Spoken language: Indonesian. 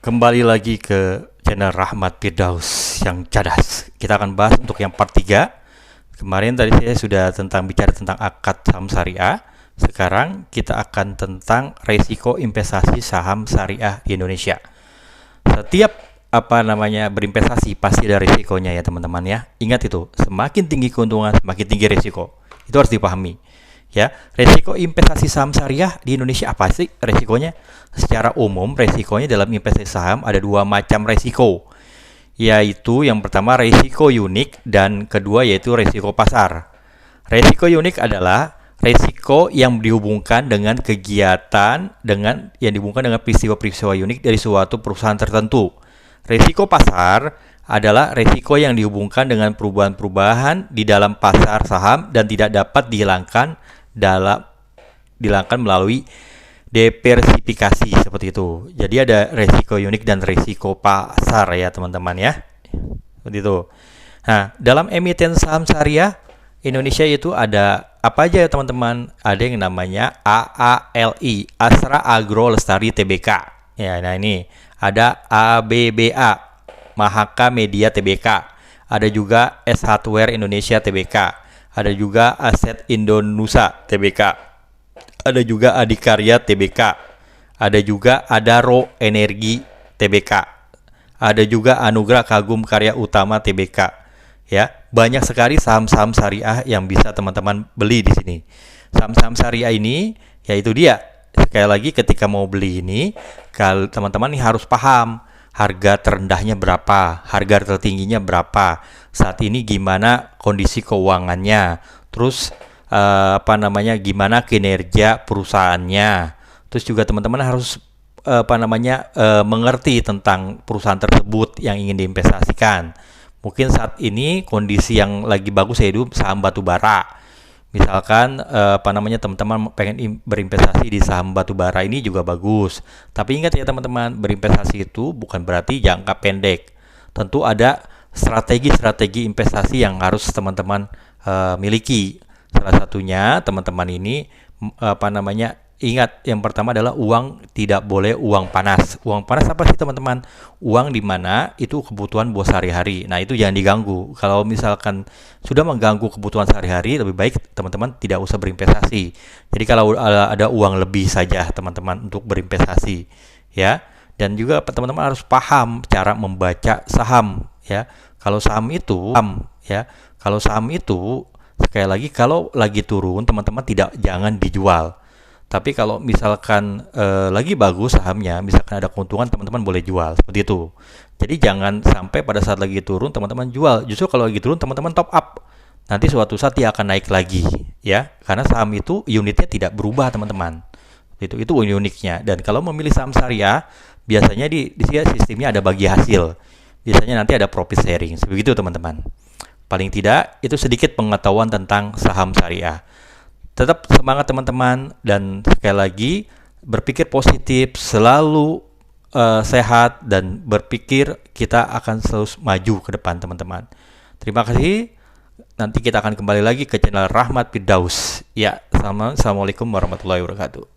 Kembali lagi ke channel Rahmat Firdaus yang cadas. Kita akan bahas untuk yang part 3. Kemarin tadi saya sudah bicara tentang akad saham syariah. Sekarang kita akan tentang resiko investasi saham syariah di Indonesia. Setiap berinvestasi pasti ada risikonya ya teman-teman ya. Ingat itu, semakin tinggi keuntungan semakin tinggi risiko. Itu harus dipahami. Ya, resiko investasi saham syariah di Indonesia apa sih resikonya? Secara umum, resikonya dalam investasi saham ada dua macam resiko, yaitu yang pertama resiko unik dan kedua yaitu resiko pasar. Resiko unik adalah resiko yang dihubungkan dengan peristiwa-peristiwa unik dari suatu perusahaan tertentu. Resiko pasar adalah resiko yang dihubungkan dengan perubahan-perubahan di dalam pasar saham dan tidak dapat dihilangkan melalui diversifikasi seperti itu. Jadi ada resiko unik dan resiko pasar ya teman-teman ya. Seperti itu. Nah, dalam emiten saham syariah Indonesia itu ada apa aja ya teman-teman? Ada yang namanya AALI, Astra Agro Lestari Tbk. Ya, nah ini ada ABBA, Mahaka Media Tbk. Ada juga S Hardware Indonesia Tbk. Ada juga Aset Indonusa Tbk. Ada juga Adikarya Tbk. Ada juga Adaro Energi Tbk. Ada juga Anugrah Kagum Karya Utama Tbk. Ya, banyak sekali saham-saham syariah yang bisa teman-teman beli di sini. Saham-saham syariah ini yaitu dia. Sekali lagi ketika mau beli ini, teman-teman ini harus paham harga terendahnya berapa, harga tertingginya berapa, saat ini gimana kondisi keuangannya, terus gimana kinerja perusahaannya. Terus juga teman-teman harus mengerti tentang perusahaan tersebut yang ingin diinvestasikan. Mungkin saat ini kondisi yang lagi bagus yaitu saham batu bara. Misalkan teman-teman pengen berinvestasi di saham batu bara ini juga bagus. Tapi ingat ya teman-teman, berinvestasi itu bukan berarti jangka pendek. Tentu ada strategi-strategi investasi yang harus teman-teman miliki. Salah satunya teman-teman ini ingat yang pertama adalah uang tidak boleh uang panas. Uang panas apa sih teman-teman? Uang di mana itu kebutuhan buat sehari-hari. Nah, itu jangan diganggu. Kalau misalkan sudah mengganggu kebutuhan sehari-hari, lebih baik teman-teman tidak usah berinvestasi. Jadi kalau ada uang lebih saja teman-teman untuk berinvestasi, ya. Dan juga teman-teman harus paham cara membaca saham, ya. Kalau saham itu sekali lagi kalau lagi turun teman-teman jangan dijual. Tapi kalau misalkan lagi bagus sahamnya, misalkan ada keuntungan, teman-teman boleh jual seperti itu. Jadi jangan sampai pada saat lagi turun teman-teman jual. Justru kalau lagi turun teman-teman top up. Nanti suatu saat dia akan naik lagi, ya. Karena saham itu unitnya tidak berubah teman-teman. Itu uniknya. Dan kalau memilih saham syariah, biasanya di sini sistemnya ada bagi hasil. Biasanya nanti ada profit sharing. Begitu teman-teman. Paling tidak itu sedikit pengetahuan tentang saham syariah. Tetap semangat teman-teman, dan sekali lagi berpikir positif, selalu sehat, dan berpikir kita akan selalu maju ke depan teman-teman. Terima kasih. Nanti kita akan kembali lagi ke channel Rahmat Firdaus. Ya, assalamualaikum warahmatullahi wabarakatuh.